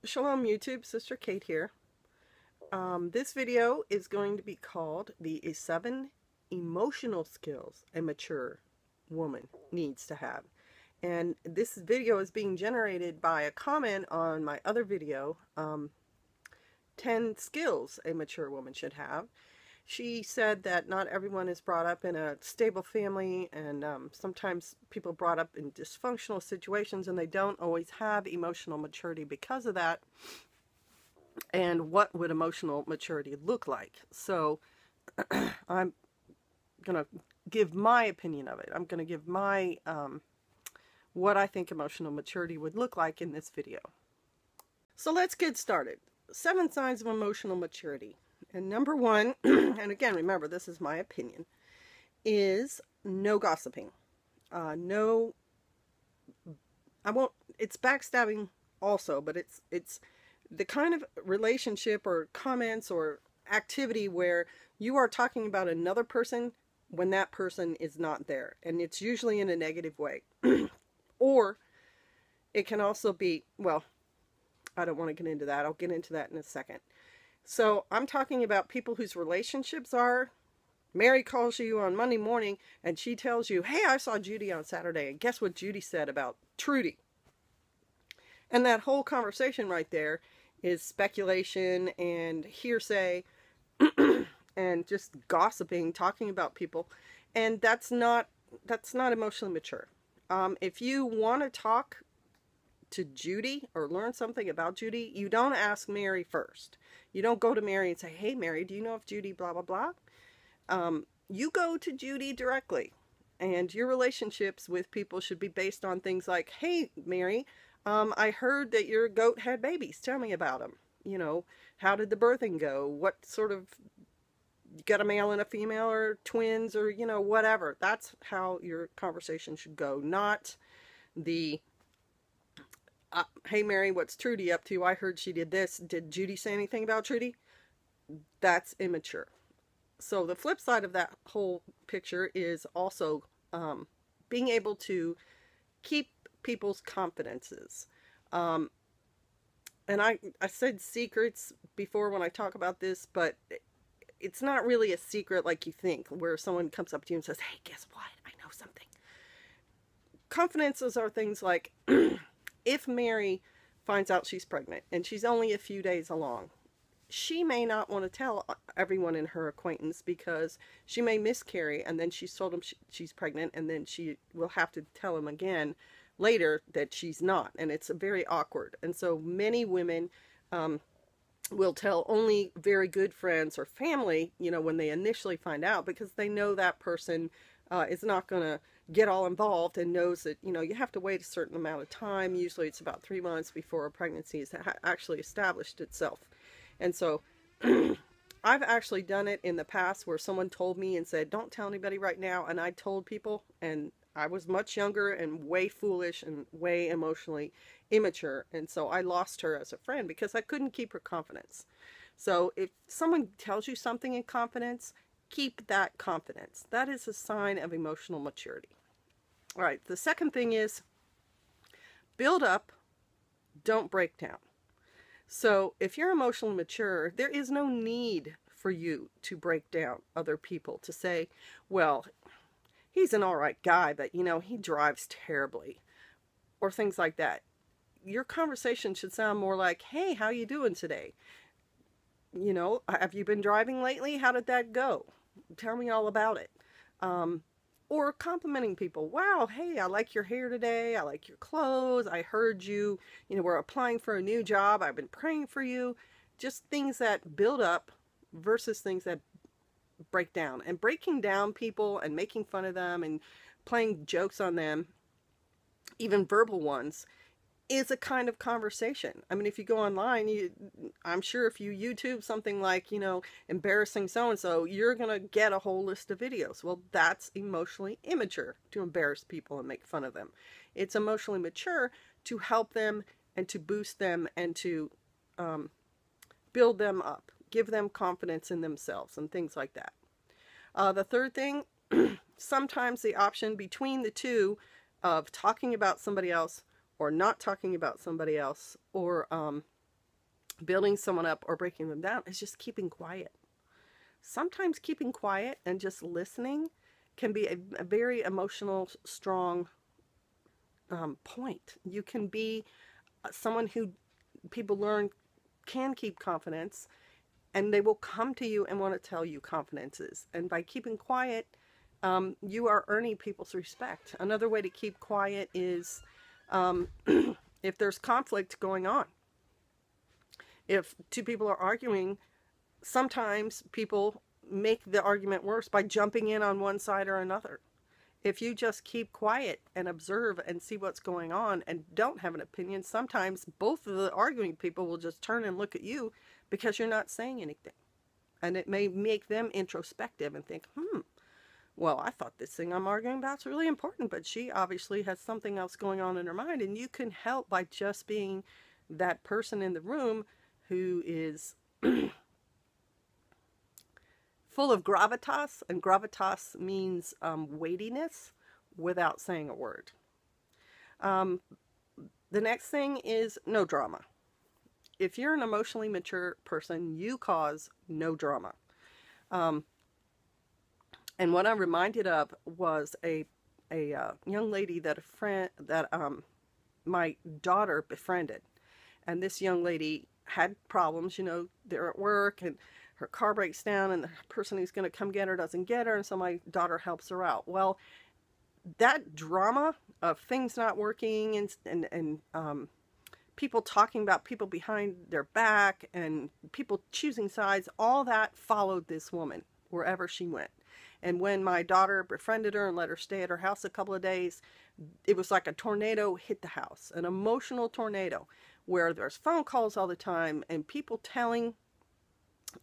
Shalom YouTube, Sister Kate here. This video is going to be called the 7 emotional skills a mature woman needs to have. And this video is being generated by a comment on my other video, 10 skills a mature woman should have. She said that not everyone is brought up in a stable family, and sometimes people brought up in dysfunctional situations and they don't always have emotional maturity because of that. And what would emotional maturity look like? So I'm going to give my opinion of it. I'm going to give my what I think emotional maturity would look like in this video. So let's get started. 7 signs of emotional maturity. And number 1, and again, remember, this is my opinion, is no gossiping. No, I won't, it's backstabbing also, but it's the kind of relationship or comments or activity where you are talking about another person when that person is not there. And it's usually in a negative way. Or it can also be, well, I don't want to get into that. I'll get into that in a second. So I'm talking about people whose relationships are, Mary calls you on Monday morning and she tells you, hey, I saw Judy on Saturday, and guess what Judy said about Trudy? And that whole conversation right there is speculation and hearsay and just gossiping, talking about people. And that's not emotionally mature. If you want to talk to Judy or learn something about Judy, you don't ask Mary first. You don't go to Mary and say, hey Mary, do you know if Judy blah blah blah? You go to Judy directly, and your relationships with people should be based on things like, hey Mary, I heard that your goat had babies. Tell me about them. You know, how did the birthing go? What sort of, you got a male and a female or twins or, you know, whatever. That's how your conversation should go, not the hey Mary, what's Trudy up to? I heard she did this. Did Judy say anything about Trudy? That's immature. So the flip side of that whole picture is also being able to keep people's confidences. And I said secrets before when I talk about this, but it's not really a secret like you think, where someone comes up to you and says, hey, guess what? I know something. Confidences are things like, if Mary finds out she's pregnant and she's only a few days along, she may not want to tell everyone in her acquaintance because she may miscarry, and then she's told them she's pregnant, and then she will have to tell them again later that she's not, and it's very awkward. And so many women will tell only very good friends or family, you know, when they initially find out, because they know that person is not going to get all involved, and knows that, you know, you have to wait a certain amount of time. Usually it's about 3 months before a pregnancy has actually established itself. And so I've actually done it in the past where someone told me and said, don't tell anybody right now. And I told people, and I was much younger and way foolish and way emotionally immature. And so I lost her as a friend because I couldn't keep her confidence. So if someone tells you something in confidence, keep that confidence. That is a sign of emotional maturity. All right, the second thing is build up, don't break down. So if you're emotionally mature, there is no need for you to break down other people, to say, well, he's an all right guy, but, you know, he drives terribly, or things like that. Your conversation should sound more like, hey, how you doing today? You know, have you been driving lately? How did that go? Tell me all about it. Or complimenting people. Wow, hey, I like your hair today. I like your clothes. I heard you, you know, we're applying for a new job. I've been praying for you. Just things that build up versus things that break down. And breaking down people and making fun of them and playing jokes on them, even verbal ones, is a kind of conversation. I mean, if you go online, I'm sure if you YouTube something like, you know, embarrassing so-and-so, you're going to get a whole list of videos. Well, that's emotionally immature, to embarrass people and make fun of them. It's emotionally mature to help them and to boost them and to build them up, give them confidence in themselves and things like that. The third thing, sometimes the option between the two of talking about somebody else or not talking about somebody else, or building someone up or breaking them down is just keeping quiet. Sometimes keeping quiet and just listening can be a very emotional, strong point. You can be someone who people learn can keep confidence, and they will come to you and want to tell you confidences. And by keeping quiet, you are earning people's respect. Another way to keep quiet is if there's conflict going on. If two people are arguing, sometimes people make the argument worse by jumping in on one side or another. If you just keep quiet and observe and see what's going on and don't have an opinion, sometimes both of the arguing people will just turn and look at you because you're not saying anything. And it may make them introspective and think, well, I thought this thing I'm arguing about is really important, but she obviously has something else going on in her mind. And you can help by just being that person in the room who is full of gravitas, and gravitas means weightiness without saying a word. The next thing is no drama. If you're an emotionally mature person, you cause no drama. And what I'm reminded of was a young lady that my daughter befriended. And this young lady had problems, they're at work and her car breaks down and the person who's going to come get her doesn't get her, and so my daughter helps her out. Well, that drama of things not working and people talking about people behind their back and people choosing sides, all that followed this woman wherever she went. And when my daughter befriended her and let her stay at her house a couple of days, it was like a tornado hit the house, an emotional tornado where there's phone calls all the time and people telling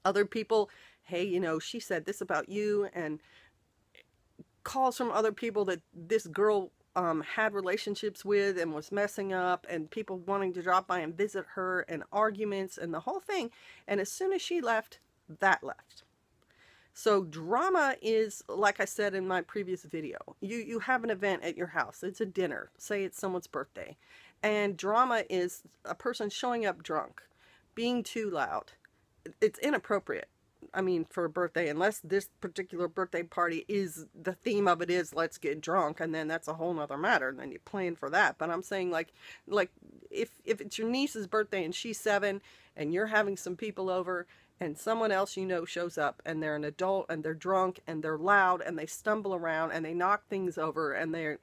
other people, hey, she said this about you, and calls from other people that this girl had relationships with and was messing up, and people wanting to drop by and visit her, and arguments and the whole thing. And as soon as she left, that left. So drama is, like I said in my previous video, you have an event at your house. It's a dinner. Say it's someone's birthday. And drama is a person showing up drunk, being too loud. It's inappropriate. I mean, for a birthday, unless this particular birthday party is, the theme of it is let's get drunk, and then that's a whole nother matter, and then you plan for that. But I'm saying, like if it's your niece's birthday and she's 7 and you're having some people over and someone else shows up and they're an adult and they're drunk and they're loud and they stumble around and they knock things over and they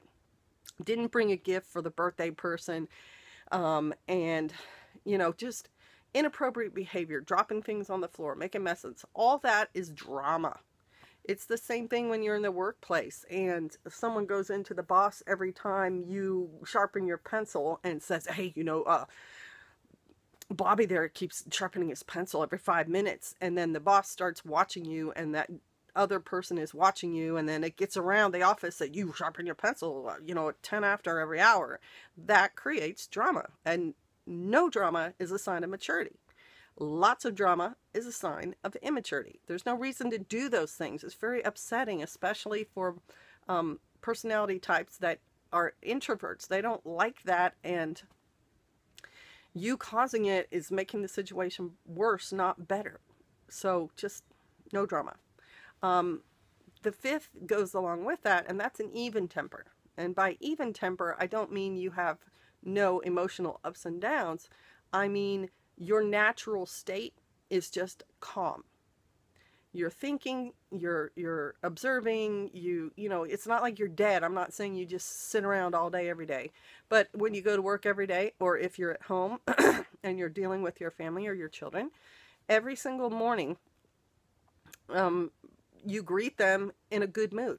didn't bring a gift for the birthday person, and just inappropriate behavior, dropping things on the floor, making messes, all that is drama. It's the same thing when you're in the workplace and someone goes into the boss every time you sharpen your pencil and says, hey, Bobby there keeps sharpening his pencil every 5 minutes, and then the boss starts watching you and that other person is watching you, and then it gets around the office that you sharpen your pencil, at 10 after every hour. That creates drama, and no drama is a sign of maturity. Lots of drama is a sign of immaturity. There's no reason to do those things. It's very upsetting, especially for personality types that are introverts. They don't like that, and you causing it is making the situation worse, not better. So just no drama. The fifth goes along with that, and that's an even temper. And by even temper, I don't mean you have no emotional ups and downs. I mean your natural state is just calm. You're thinking, you're observing, it's not like you're dead. I'm not saying you just sit around all day every day. But when you go to work every day, or if you're at home and you're dealing with your family or your children, every single morning, you greet them in a good mood.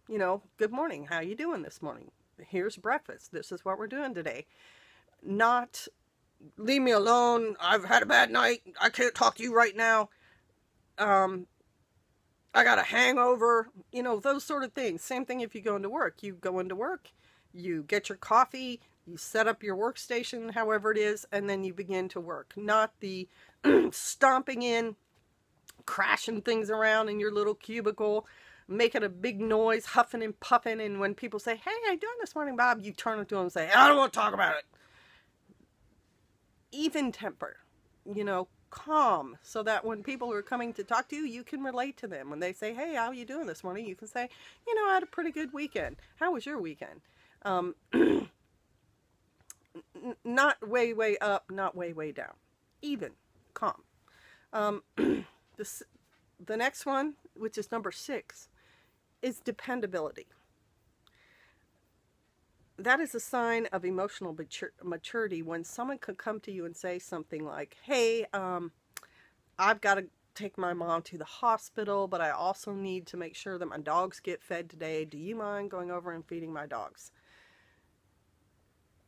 Good morning. How you doing this morning? Here's breakfast. This is what we're doing today. Not, leave me alone. I've had a bad night. I can't talk to you right now. I got a hangover. Those sort of things. Same thing if you go into work. You go into work, you get your coffee, you set up your workstation, however it is, and then you begin to work. Not the stomping in, crashing things around in your little cubicle, making a big noise, huffing and puffing, and when people say, hey, how you doing this morning, Bob? You turn to them and say, I don't want to talk about it. Even temper. calm, so that when people are coming to talk to you, you can relate to them. When they say, hey, how are you doing this morning? You can say, I had a pretty good weekend. How was your weekend? Not way, way up, not way, way down. Even, calm. The next one, which is number 6, is dependability. That is a sign of emotional maturity when someone could come to you and say something like, hey, I've got to take my mom to the hospital, but I also need to make sure that my dogs get fed today. Do you mind going over and feeding my dogs?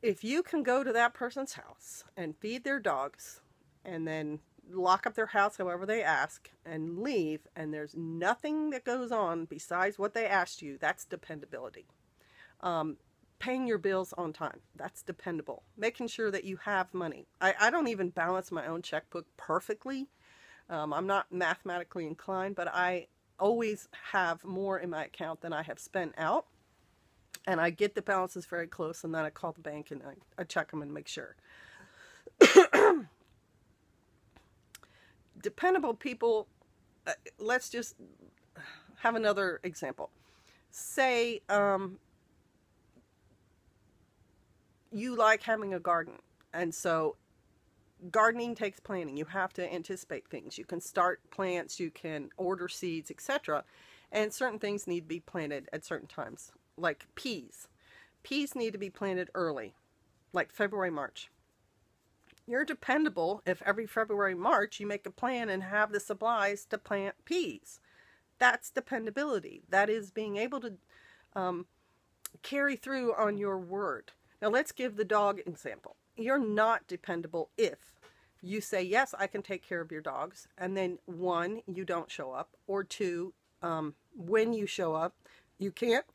If you can go to that person's house and feed their dogs and then lock up their house however they ask and leave, and there's nothing that goes on besides what they asked you, that's dependability. Paying your bills on time, that's dependable. Making sure that you have money. I don't even balance my own checkbook perfectly. I'm not mathematically inclined, but I always have more in my account than I have spent out. And I get the balances very close, and then I call the bank and I check them and make sure. Dependable people, let's just have another example. Say, you like having a garden, and so gardening takes planning. You have to anticipate things. You can start plants, you can order seeds, etc. And certain things need to be planted at certain times, like peas. Peas need to be planted early, like February, March. You're dependable if every February, March you make a plan and have the supplies to plant peas. That's dependability. That is being able to carry through on your word. Now let's give the dog example. You're not dependable if you say, yes, I can take care of your dogs, and then 1, you don't show up, or 2, when you show up, you can't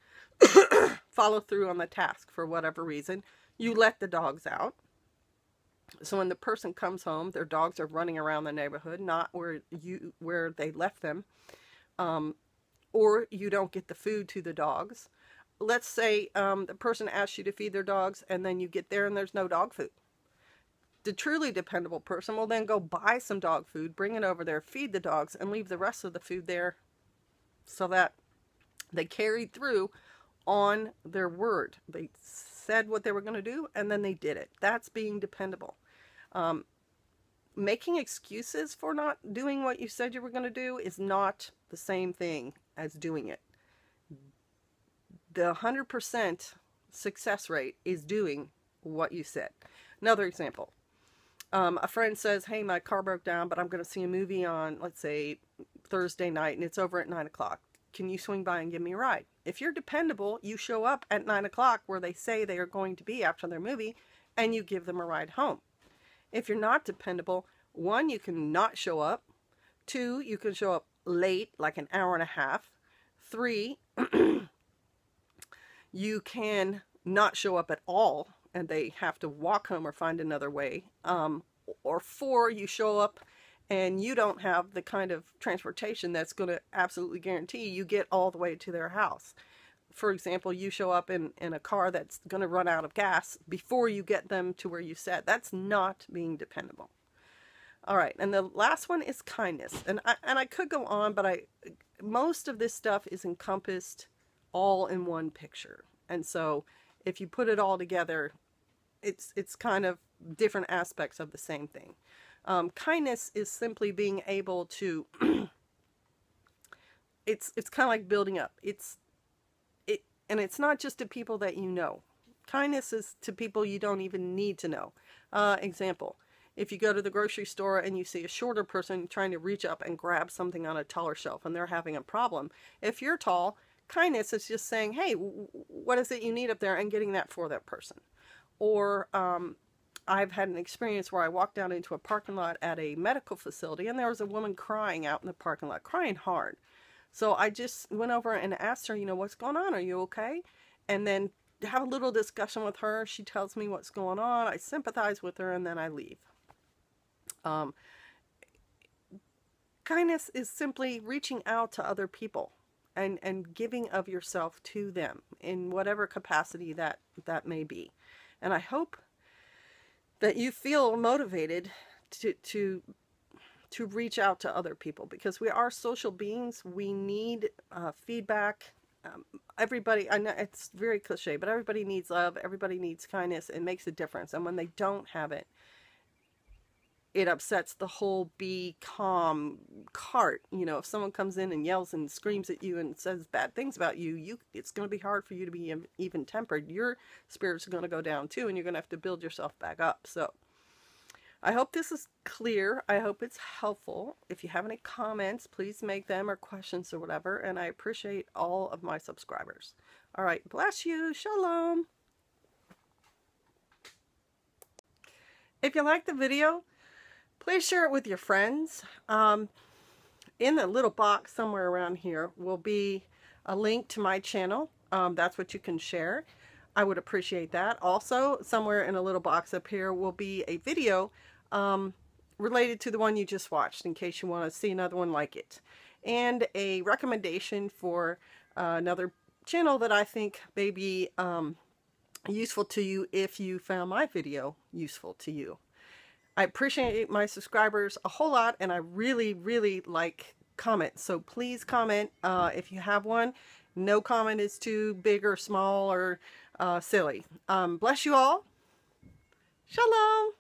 follow through on the task for whatever reason. You let the dogs out. So when the person comes home, their dogs are running around the neighborhood, not where they left them, or you don't get the food to the dogs. Let's say the person asks you to feed their dogs, and then you get there and there's no dog food. The truly dependable person will then go buy some dog food, bring it over there, feed the dogs, and leave the rest of the food there so that they carried through on their word. They said what they were going to do, and then they did it. That's being dependable. Making excuses for not doing what you said you were going to do is not the same thing as doing it. The 100% success rate is doing what you said. Another example. A friend says, hey, my car broke down, but I'm going to see a movie on, let's say, Thursday night, and it's over at 9 o'clock. Can you swing by and give me a ride? If you're dependable, you show up at 9 o'clock where they say they are going to be after their movie, and you give them a ride home. If you're not dependable, 1, you can not show up. 2, you can show up late, like an hour and a half. 3, you can not show up at all, and they have to walk home or find another way. Or 4, you show up and you don't have the kind of transportation that's going to absolutely guarantee you get all the way to their house. For example, you show up in a car that's going to run out of gas before you get them to where you said. That's not being dependable. All right, and the last one is kindness. And I could go on, but most of this stuff is encompassed all in one picture. And so if you put it all together, it's kind of different aspects of the same thing. Kindness is simply being able to, it's kind of like building up. And it's not just to people that you know. Kindness is to people you don't even need to know. Example, if you go to the grocery store and you see a shorter person trying to reach up and grab something on a taller shelf and they're having a problem, if you're tall, kindness is just saying, hey, what is it you need up there, and getting that for that person. Or I've had an experience where I walked down into a parking lot at a medical facility, and there was a woman crying out in the parking lot, crying hard. So I just went over and asked her, what's going on? Are you okay? And then have a little discussion with her. She tells me what's going on. I sympathize with her, and then I leave. Kindness is simply reaching out to other people and giving of yourself to them in whatever capacity that may be. And I hope that you feel motivated to reach out to other people, because we are social beings. We need feedback. Everybody, I know it's very cliche, but everybody needs love. Everybody needs kindness. It makes a difference. And when they don't have it, it upsets the whole be calm cart. You know, if someone comes in and yells and screams at you and says bad things about you, it's going to be hard for you to be even tempered. Your spirits are going to go down too, and you're going to have to build yourself back up. So I hope this is clear. I hope it's helpful. If you have any comments, please make them, or questions or whatever. And I appreciate all of my subscribers. All right. Bless you. Shalom. If you like the video, please share it with your friends. In the little box somewhere around here will be a link to my channel. That's what you can share. I would appreciate that. Also, somewhere in a little box up here will be a video related to the one you just watched, in case you want to see another one like it. And a recommendation for another channel that I think may be useful to you if you found my video useful to you. I appreciate my subscribers a whole lot, and I really, really like comments. So please comment if you have one. No comment is too big or small or silly. Bless you all. Shalom.